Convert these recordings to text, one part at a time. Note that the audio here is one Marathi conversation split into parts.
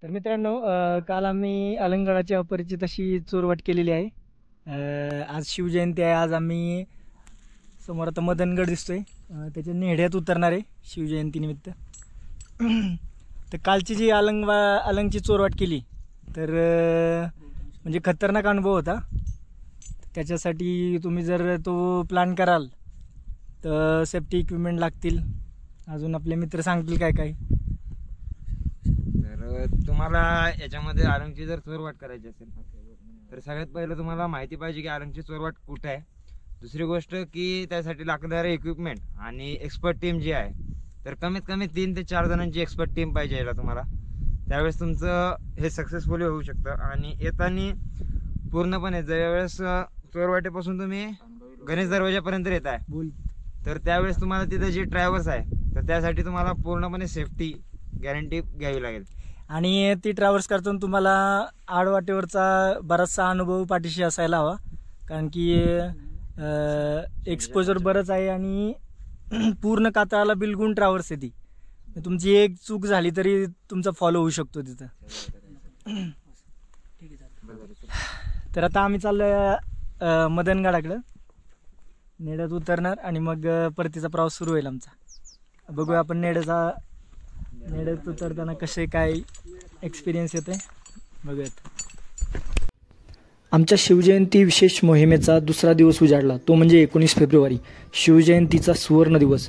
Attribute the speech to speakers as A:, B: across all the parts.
A: तर मित्रांनो, काल आम्ही अलंगडाची अपरिचित अशी चोरवाट केलेली आहे. आज शिवजयंती आहे. आज आम्ही समोर आता मदनगड दिसतोय, त्याच्या नेढ्यात उतरणार आहे शिवजयंतीनिमित्त. तर कालची जी अलंगची चोरवाट केली तर म्हणजे खतरनाक अनुभव होता. त्याच्यासाठी तुम्ही जर तो प्लॅन कराल तर सेफ्टी इक्विपमेंट लागतील. अजून आपले मित्र सांगतील काय काय.
B: तर तुम्हाला याच्यामध्ये अलंगची जर चोरवाट करायची असेल तर सगळ्यात पहिलं तुम्हाला माहिती पाहिजे की अलंगची चोरवाट कुठे आहे. दुसरी गोष्ट की त्यासाठी लागणारे इक्विपमेंट आणि एक्सपर्ट टीम जी आहे, तर कमीत कमी 3 ते 4 जणांची एक्सपर्ट टीम पाहिजे याला तुम्हाला. त्यावेळेस तुमचं हे सक्सेसफुली होऊ शकतं. आणि येताना पूर्णपणे ज्यावेळेस चोरवाटेपासून तुम्ही गणेश दरवाजापर्यंत येत आहे तर त्यावेळेस तुम्हाला तिथे जी ट्रॅव्हल्स आहे तर त्यासाठी तुम्हाला पूर्णपणे सेफ्टी गॅरंटी घ्यावी लागेल.
A: आणि ती ट्रॅव्हल्स करताना तुम्हाला आडवाटेवरचा बराचसा अनुभव पाठीशी असायला हवा, कारण की एक्सपोजर बरंच आहे आणि पूर्ण कातळाला बिलगुन ट्रॅव्हल्स आहे ती. तुमची एक चूक झाली तरी तुमचा फॉलो होऊ शकतो तिथं. तर आता आम्ही चाललोय मदनगडाकडं. नेड्यात उतरणार आणि मग परतीचा प्रवास सुरू होईल आमचा. बघूया आपण नेड्यात उतरताना कसे काय एक्सपिरियन्स येते बघूयात. आमच्या शिवजयंती विशेष मोहिमेचा दुसरा दिवस उजाडला, तो म्हणजे 19 फेब्रुवारी, शिवजयंतीचा सुवर्ण दिवस.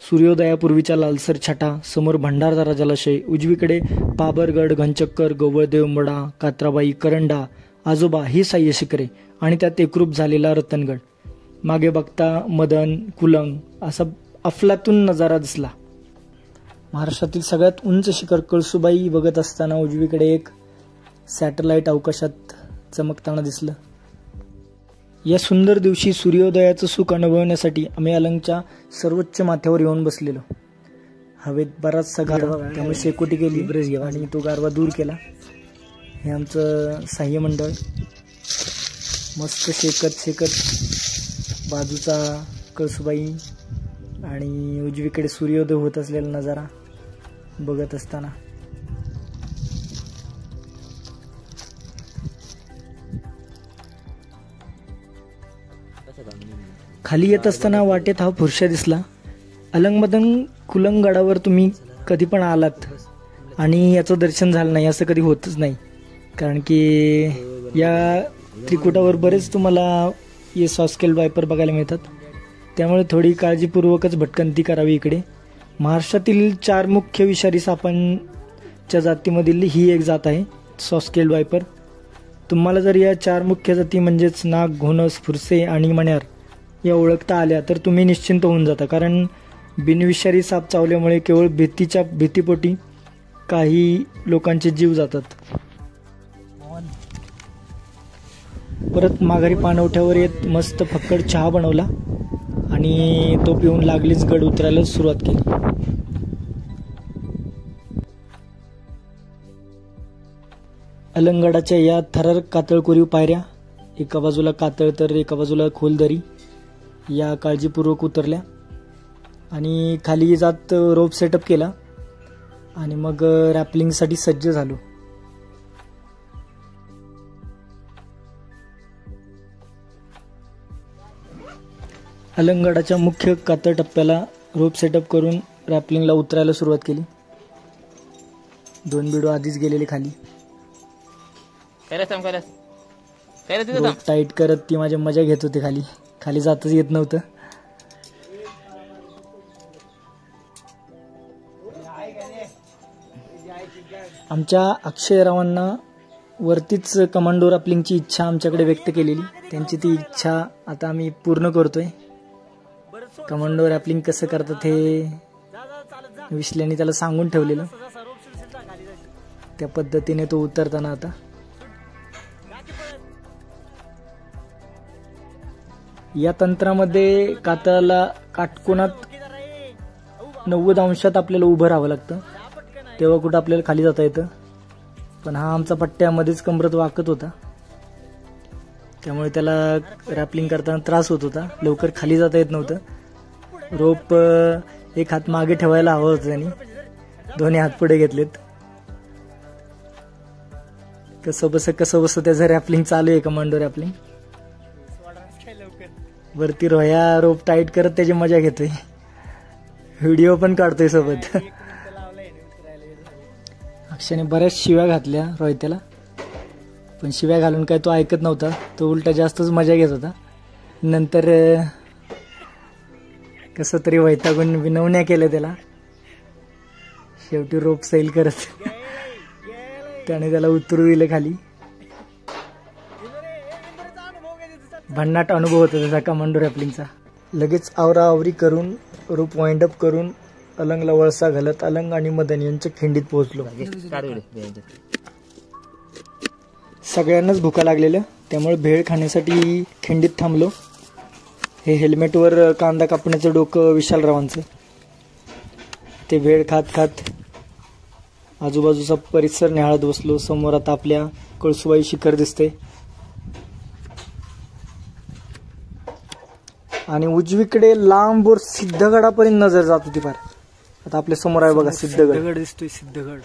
A: सूर्योदयापूर्वीच्या लालसर छटा, समोर भंडारदरा जलाशय, उजवीकडे पाबरगड, घनचक्कर, गवळदेव, मडा, कात्राबाई, करंडा, आजोबा ही साह्य शिखरे आणि त्यात एकरूप झालेला रतनगड. मागे बघता मदन, कुलंग असा अफलातून नजारा दिसला. महाराष्ट्रातील सगळ्यात उंच शिखर कळसुबाई बघत असताना उजवीकडे एक सॅटेलाइट अवकाशात चमकताना दिसलं. या सुंदर दिवशी सूर्योदयाचं सुख अनुभवण्यासाठी आम्ही अलंगच्या सर्वोच्च माथ्यावर येऊन बसलेलो. हवेत बराचसा गारवा, त्यामुळे शेकोटी केली आणि तो गारवा दूर केला. हे आमचं साह्य मंडळ मस्त शेकत बाजूचा कळसुबाई आणि उजवीकडे सूर्योदय होत असलेला नजारा बघत असताना खाली येत असताना वाटेत हा फुरशा दिसला. अलंगमधून कुलंग गडावर तुम्ही कधी पण आलात आणि याचं दर्शन झालं नाही असं कधी होतच नाही, कारण की या त्रिकुटावर बरेच तुम्हाला ये सॉस्केल वायपर बघायला मिळतात. त्यामुळे थोडी काळजीपूर्वकच भटकंती करावी इकडे. महाराष्ट्रातील 4 मुख्य विषारी सापांच्या जातीमधील ही एक जात आहे, सॉस्केल वायपर. तुम्हाला जर या 4 मुख्य जाती म्हणजेच नाग, घोणस, फुरसे आणि मण्यार या ओळखता आल्या तर तुम्ही निश्चिंत होऊन जाता, कारण बिनविषारी साप चावल्यामुळे केवळ भीतीपोटी काही लोकांचे जीव जातात. परत माघारी पाणवठ्यावर येत मस्त फक्कड चहा बनवला आणि तो पिऊन लागलीच गड उतरायला सुरुवात केली. अलंगडाच्या या थरारक कातळकोरीव पायऱ्या, एका बाजूला कातळ तर एका बाजूला खोल दरी, या काळजीपूर्वक उतरल्या आणि खाली जात रोप सेटअप केला आणि मग रॅपलिंगसाठी सज्ज झालो. अलंगडाच्या मुख्य कातळ टप्प्याला रोप सेटअप करून रॅपलिंगला उतरायला सुरुवात केली. 2 बिडो आधीच गेलेले खाली. रोप टाईट करत ती माझी मजा घेत होती. खाली जातच येत नव्हतं. आमच्या अक्षयरावांना वरतीच कमांडो रॅपलिंगची इच्छा आमच्याकडे व्यक्त केलेली, त्यांची ती इच्छा आता आम्ही पूर्ण करतोय. कमांडो रॅपलिंग कसं करतात हे विश्ल्याने त्याला सांगून ठेवलेलं, त्या पद्धतीने तो उतरताना आता या तंत्रामध्ये कातळाला काटकोनात 90 अंशात आपल्याला उभं राहावं लागतं, तेव्हा कुठं आपल्याला खाली जाता येतं. पण हा आमचा पट्ट्यामध्येच कमरत वाकत होता, त्यामुळे त्याला रॅपलिंग करताना त्रास होत होता, लवकर खाली जाता येत नव्हतं. रोप एक हात मागे ठेवायला हवा होता त्यांनी, दोन्ही हात पुढे घेतलेत. कसं बस त्याचं रॅपलिंग चालू आहे, कमांडो रॅपलिंग. वरती रोया रोप टाईट करत त्याची मजा घेतोय, व्हिडिओ पण काढतोय सोबत. अक्षयने बऱ्याच शिव्या घातल्या रोहित्याला, पण शिव्या घालून काय तो ऐकत नव्हता. तो उलटा जास्तच मजा घेत होता. नंतर कसं तरी वैतागून विनवण्या केल्या त्याला. शेवटी रोप सैल करत त्याने त्याला उतरू दिले खाली. भन्नाट अनुभव होता त्याचा कमांडो रॅपलिंगचा. लगेच आवराआवरी करून रोप वाइंड अप करून अलंगला वळसा घालत अलंग आणि मदन यांच्या खिंडीत पोहोचलो. सगळ्यांनाच भुका लागलेल्या, त्यामुळे भेळ खाण्यासाठी खिंडीत थांबलो. हे हेल्मेटवर कांदा कापण्याचं डोकं विशालरावांचं. ते भेळ खात खात आजूबाजूचा परिसर निहाळत बसलो. समोर आता आपल्या कळसुबाई शिखर दिसते आणि उजवीकडे लांबवर सिद्धगडापर्यंत नजर जात होती फार. आता आपल्या समोर आहे बघा सिद्धगड दिसतोय. सिद्धगड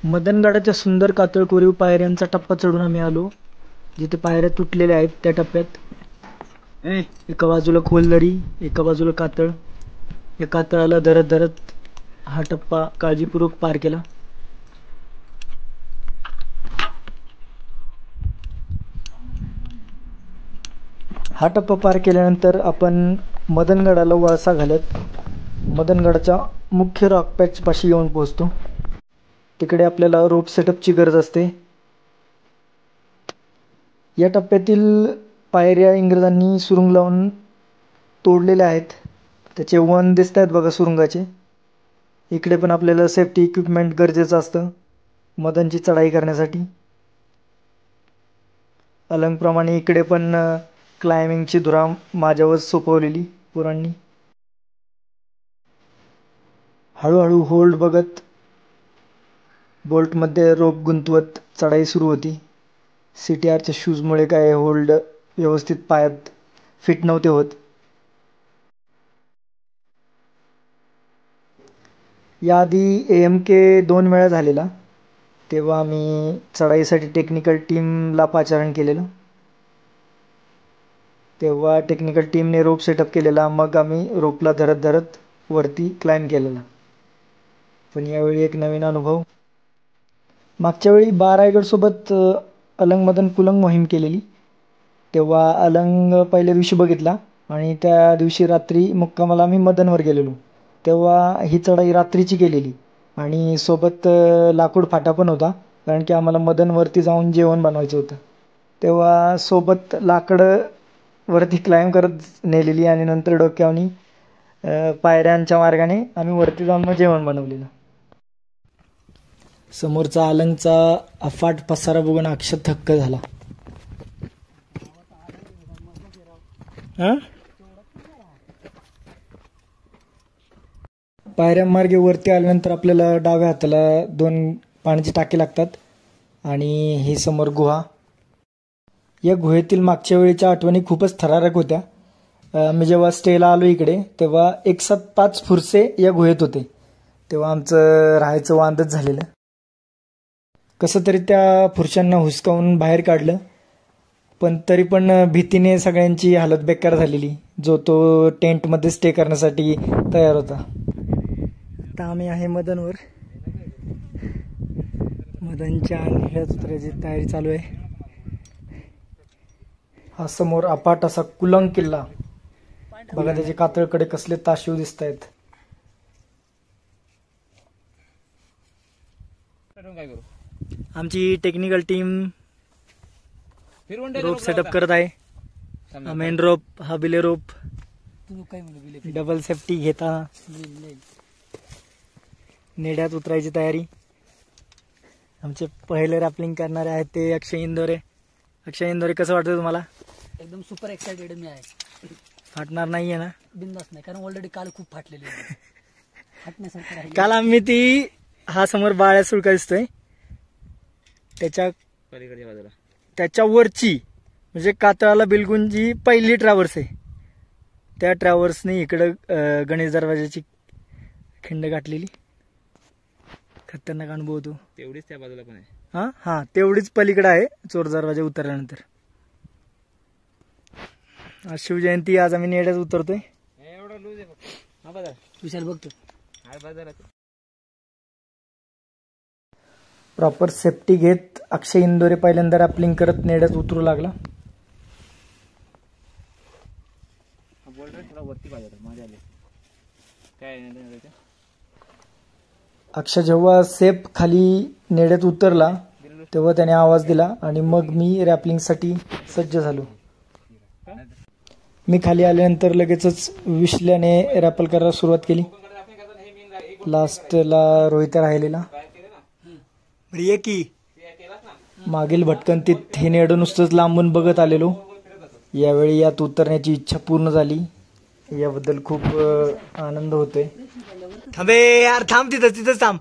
A: मदनगडाच्या सुंदर कातळ कोरीव पायऱ्यांचा टप्पा चढून आम्ही आलो. जिथे पायऱ्या तुटलेल्या आहेत त्या टप्प्यात एका बाजूला खोलदरी, एका बाजूला कातळ. या कातळाला धरत धरत हा टप्पा काळजीपूर्वक पार केला. हा टप्पा पार केल्यानंतर आपण मदनगडाला वळसा घालत मदनगडाच्या मुख्य रॉक पॅच पाशी येऊन पोहोचतो. तिकडे आपल्याला रोप सेटअपची गरज असते. या टप्प्यातील पायऱ्या इंग्रजांनी सुरुंग लावून तोडलेल्या आहेत. त्याचे वन दिसत आहेत बघा सुरुंगाचे. इकडे पण आपल्याला सेफ्टी इक्विपमेंट गरजेचं असतं मदनची चढाई करण्यासाठी. अलंगप्रमाणे इकडे पण क्लाइम्बिंगची धुरा माझ्यावर सोपवलेली पोरांनी. हळूहळू होल्ड बघत बोल्टमध्ये रोप गुंतवत चढाई सुरू होती. CTRच्या शूजमुळे काय होल्ड व्यवस्थित पायात फिट नव्हते होत. याआधी AMK 2 वेळा झालेला, तेव्हा आम्ही चढाईसाठी टेक्निकल टीमला पाचारण केलेलं. तेव्हा टेक्निकल टीमने रोप सेटअप केलेला, मग आम्ही रोपला धरत धरत वरती क्लाइंब केलेला. पण यावेळी एक नवीन अनुभव. मागच्या वेळी बारायगडसोबत अलंग मदन कुलंग मोहीम केलेली, तेव्हा अलंग पहिल्या दिवशी बघितला आणि त्या दिवशी रात्री मुक्कामाला आम्ही मदनवर गेलेलो. तेव्हा ही चढाई रात्रीची केलेली आणि सोबत लाकूड फाटा पण होता, कारण की आम्हाला मदनवरती जाऊन जेवण बनवायचं होतं. तेव्हा सोबत लाकडं वरती क्लाइंब करत नेलेली आणि नंतर डोक्यावनी पायऱ्यांच्या मार्गाने आम्ही वरती जाऊन मग जेवण बनवलेलं. समोरचा अलंगचा अफाट पसारा बघून अक्षर थक्क झाला. पायऱ्यांमार्गे वरती आल्यानंतर आपल्याला डाव्या हाताला 2 पाण्याची टाकी लागतात आणि ही समोर गुहा. या गुहेतील मागच्या वेळीच्या आठवणी खूपच थरारक होत्या. मी जेव्हा स्टेला आलो इकडे तेव्हा 175 फुरसे या गुहेत होते. तेव्हा आमचं राहायचं वांदच झालेलं. कसं तरी त्या फुरशांना हुसकावून बाहेर काढलं, पण तरी पण भीतीने सगळ्यांची हालत बेकार झालेली, जो तो टेंटमध्ये स्टे करण्यासाठी तयार होता. आता आम्ही आहे मदनवर. मदनच्या निळ्यात उतरायची तयारी चालू आहे. हा समोर अपाट असा कुलंग किल्ला बघा, त्याचे कातळकडे कसले ताशीव दिसत आहेत. आमची टेक्निकल टीम रोप सेटअप करत आहे. मेन रोप, हा बिले रोप, डबल सेफ्टी घेता नेड्यात उतरायची तयारी. आमचे पहिले रॅपलिंग करणारे आहेत ते अक्षय इंदोरे. अक्षय इंदोरे, कसं वाटतं तुम्हाला?
C: एकदम सुपर एक्साइटेड मी आहे.
A: फाटणार नाहीये ना?
C: बिंदास नाही, कारण ऑलरेडी काल खूप फाटलेली आहे. फाटण्यासारखं राहील.
A: काल आम्ही ती हा समोर बाळ्या सुळका दिसतोय त्याच्या
B: पलीकडच्या बाजूला
A: त्याच्यावरची म्हणजे कातळाला बिलगुन जी पहिली ट्रॅव्हर्स आहे त्या ट्रॅव्हर्सने इकडं गणेश दरवाजाची खिंड गाठलेली. खतरनाक अनुभव होतो.
B: तेवढीच त्या बाजूला पण आहे.
A: हा तेवढीच पलीकडे आहे चोर दरवाजा उतरल्यानंतर. आज शिवजयंती, आज आम्ही नेड्यात उतरतोय.
B: एवढा लूज आहे फक्त. हा बघा
C: विशाल बघतो.
B: हाय बाजारात.
A: प्रॉपर सेफ्टी घेत अक्षय इंदोरे पहिल्यांदा रॅपलिंग करत नेड्यात उतरू लागला.
B: वरती पाहिजे माझ्या आले काय
A: अक्षय जेव्हा सेफ खाली नेड्यात उतरला तेव्हा त्याने आवाज दिला आणि मग मी रॅपलिंगसाठी सज्ज झालो. मी खाली आल्यानंतर लगेचच विश्ल्याने रॅपल करायला सुरुवात केली. लास्टला रोहित राहिलेला. की मागील भटकंतीत हे नेडं नुसतंच लांबून बघत आलेलो. यावेळी यात उतरण्याची इच्छा पूर्ण झाली. याबद्दल खूप आनंद होतोय. थांबे यार, थांब तिथंच थांब.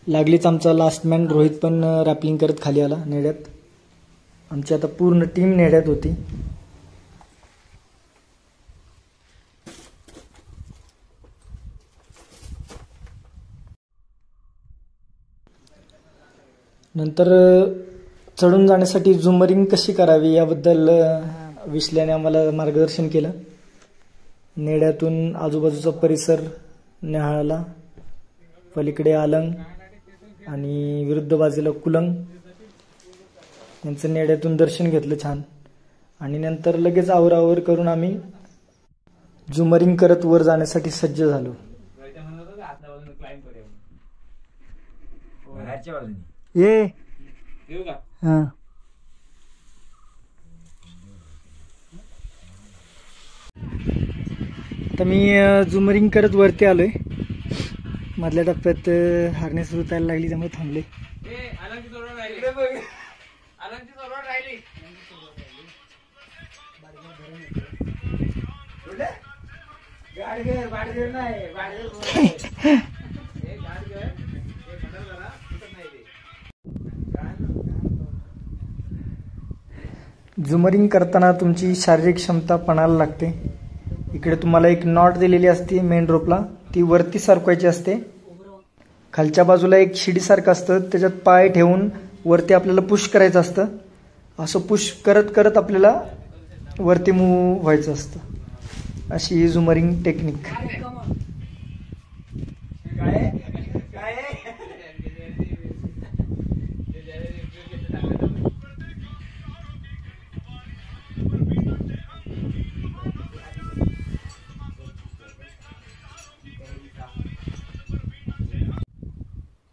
A: लागलीच आमचा लास्ट मॅन रोहित पण रॅपलिंग करत खाली आला नेड्यात. आमची आता पूर्ण टीम नेड्यात होती. नंतर चढून जाण्यासाठी झुमरिंग कशी करावी याबद्दल विश्ल्याने आम्हाला मार्गदर्शन केलं. नेड्यातून आजूबाजूचा परिसर न्याहाळला. पलीकडे आलंग आणि विरुद्ध बाजूला कुलंग यांचं नेड्यातून दर्शन घेतलं छान. आणि नंतर लगेच आवरावर करून आम्ही झुमरिंग करत वर जाण्यासाठी सज्ज झालो. ये हा आता मी झुमरिंग करत वरती आलोय. मधल्या टप्प्यात हार्नेस रुतायला लागली त्यामुळे थांबले. झुमरिंग करताना तुमची शारीरिक क्षमता पणाला लागते. इकडे तुम्हाला एक नॉट दिलेली असते मेन रोपला, ती वरती सरकवायची असते. खालच्या बाजूला एक शिडीसारखं असतं, त्याच्यात पाय ठेवून वरती आपल्याला पुश करायचं असतं. असं पुश करत करत आपल्याला वरती मूव्ह व्हायचं असतं. अशी ही झुमरिंग टेक्निक.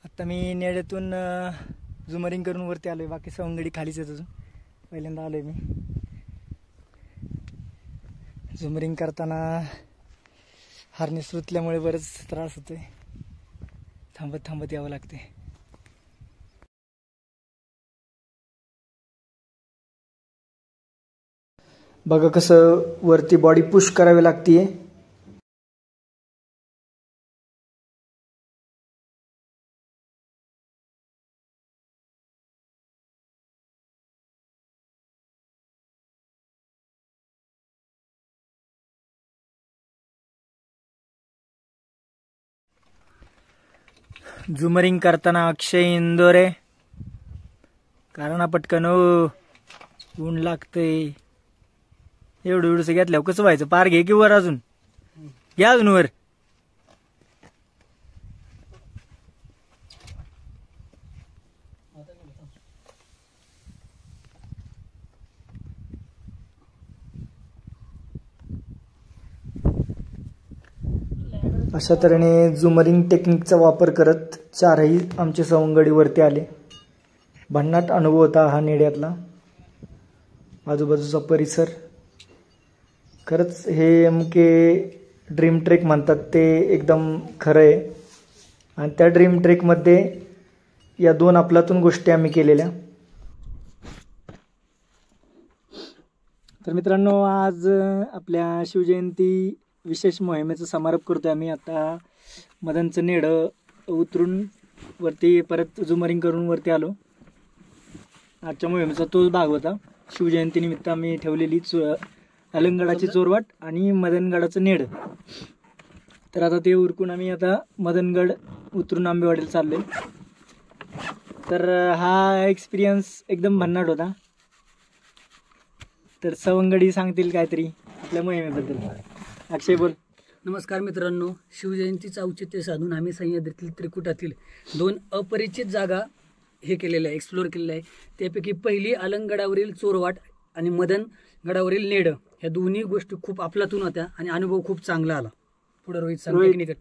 A: आता मी नेड्यातून झुमरिंग करून वरती आलोय. बाकी सवंगडी खालीच आहेत अजून. पहिल्यांदा आलोय मी. झुमरिंग करताना हार्नेस रुतल्यामुळे बरंच त्रास होतोय. थांबत थांबत यावं लागते. बघा कसं वरती बॉडी पुश करावी लागतीये. झुमरिंग करताना अक्षय इंदोरे कारण पटकन ऊन लागतंय. एवढं एवढंसं घेतल्यावर कसं व्हायचं? पार घे की वर, अजून घ्या अजून वर. अशा तऱ्हेने झुमरिंग टेक्निकचा वापर करत चारही आमचे सवंगडी वरती आले. भन्नाट अनुभव होता हा नेड्यातला. आजूबाजूचा परिसर खरंच हे अमके ड्रीम ट्रेक म्हणतात ते एकदम खरं आहे. आणि त्या ड्रीम ट्रेकमध्ये या 2 अफलातून गोष्टी आम्ही केलेल्या. तर मित्रांनो, आज आपल्या शिवजयंती विशेष मोहिमेचा समारोप करतोय आम्ही. आता मदनचं नेडं उतरून वरती परत झुमरिंग करून वरती आलो. आजच्या मोहिमेचा तोच भाग होता. शिवजयंतीनिमित्त आम्ही ठेवलेली अलंगडाची चोरवाट आणि मदनगडाचं नेड. तर आता ते उरकून आम्ही आता मदनगड उतरून आंबेवाडीला चाललोय. तर हा एक्सपिरियन्स एकदम भन्नाट होता. तर सवंगडी सांगतील काहीतरी आपल्या मोहिमेबद्दल. अक्षय बोल.
C: नमस्कार मित्रांनो, शिवजयंतीचं औचित्य साधून आम्ही सह्याद्रीतील त्रिकुटातील 2 अपरिचित जागा हे केलेल्या आहे, एक्सप्लोअर केलेल्या आहे. त्यापैकी पहिली अलंगडावरील चोरवाट आणि मदनगडावरील नेड, ह्या दोन्ही गोष्टी खूप अफलातून होत्या आणि अनुभव खूप चांगला आला. पुढे रोहित सांग टेक्निकल.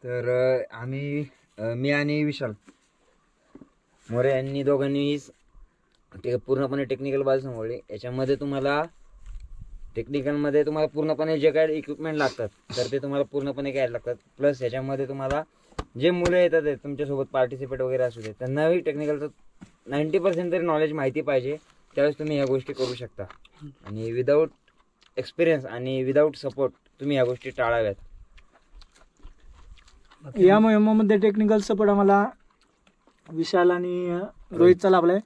B: तर मी आणि विशाल मोरे यांनी दोघांनी ते पूर्णपणे टेक्निकल बाजू सांभाळली. याच्यामध्ये तुम्हाला टेक्निकलमध्ये तुम्हाला पूर्णपणे जे काय इक्विपमेंट लागतात तर ते तुम्हाला पूर्णपणे घ्यायला लागतात. प्लस याच्यामध्ये तुम्हाला जे मुलं येतात तुमच्यासोबत पार्टिसिपेट वगैरे असू दे, त्यांनाही टेक्निकलचं 90% तरी नॉलेज माहिती पाहिजे. त्यावेळेस तुम्ही ह्या गोष्टी करू शकता. आणि विदाऊट एक्सपिरियन्स आणि विदाऊट सपोर्ट तुम्ही ह्या गोष्टी टाळाव्यात.
A: या मोहिमेमध्ये टेक्निकल सपोर्ट आम्हाला विशाल आणि रोहितचा लाभलाय.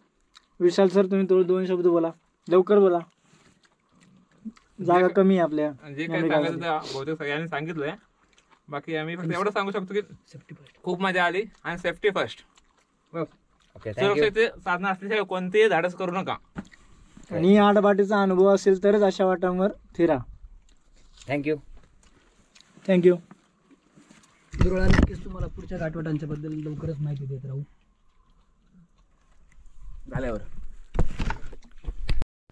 A: विशाल सर, तुम्ही 2 शब्द बोला, लवकर बोला, जागा कमी आहे आपल्या.
D: जे काय सांगायचं ते बहुतेक सगळ्यांनी सांगितलंय. बाकी आम्ही फक्त एवढं सांगू शकतो की
C: सेफ्टी फर्स्ट.
D: खूप मजा आली आणि सेफ्टी फर्स्ट.
B: Okay, thank you.
D: सुरक्षित साधनं असल्याशिवाय कोणतेही धाडस करू नका.
A: आणि आडबाटीचा अनुभव असेल तरच अशा वाटांवर फिरा.
B: थँक्यू.
A: थँक्यू.
C: दुर्ळा नक्कीच तुम्हाला पुढच्या घाटवाटांच्या बद्दल लवकरच माहिती देत राहू.
D: झाल्यावर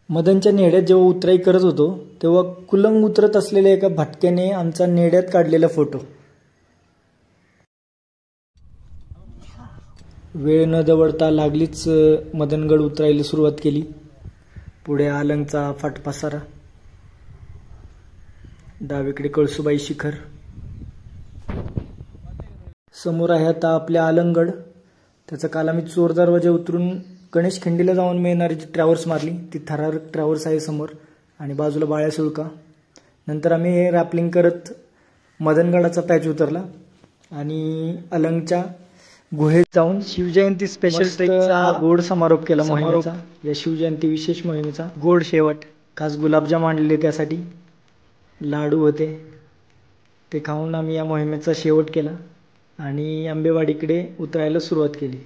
A: मदनच्या नेड्यात जेव्हा उतराई करत होतो तेव्हा कुलंग उतरत असलेल्या एका भटक्याने आमचा नेड्यात काढलेला फोटो. वेळ न दवडता लागलीच मदनगड उतरायला सुरुवात केली. पुढे अलंगचा फाटपसारा, डावीकडे कळसुबाई शिखर, समोर आहे आता आपल्या अलंगड. त्याचा काल आम्ही चोर दरवाजा उतरून गणेश खिंडीला जाऊन मिळणारी जी ट्रॅव्हर्स मारली ती थरारक ट्रॅव्हर्स आहे समोर, आणि बाजूला बाळ्या सुळका. नंतर आम्ही रॅपलिंग करत मदनगडाचा पॅच उतरला आणि अलंगच्या गुहेत जाऊन शिवजयंती स्पेशल ट्रेकचा गोड समारोप केला मोहिमेचा. या शिवजयंती विशेष मोहिमेचा गोड शेवट. खास गुलाबजाम आणलेले त्यासाठी, लाडू होते, ते खाऊन आम्ही या मोहिमेचा शेवट केला आणि आंबेवाडीकडे उतरायला सुरुवात केली.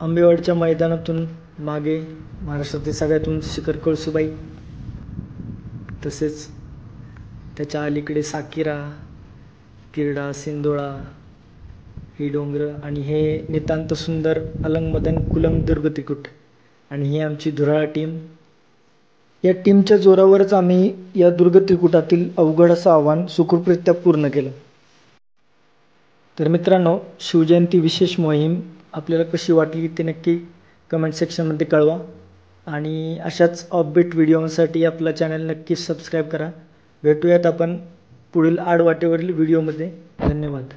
A: आंबेवाडीच्या मैदानातून मागे महाराष्ट्रातील सगळ्यात उंच शिखर कळसुबाई, तसेच त्याच्या अलीकडे साकिरा, किरडा, सिंदोळा ही डोंगर, आणि हे नितांत सुंदर अलंग मदन कुलंग दुर्ग त्रिकुट. आणि ही आमची धुराळा टीम. या टीमच्या जोरावरच आम्ही या दुर्ग त्रिकुटातील अवघड असं आव्हान सुखरूपरित्या पूर्ण केलं. तर मित्रांनो, शिवजयंती विशेष मोहीम आपल्याला कशी वाटली ते नक्की कमेंट सेक्शनमध्ये कळवा. आणि अशाच अपडेट व्हिडिओसाठी आपला चॅनल नक्की सबस्क्राईब करा. भेटूयात आपण पुढील आडवाटेवरील व्हिडिओमध्ये. धन्यवाद.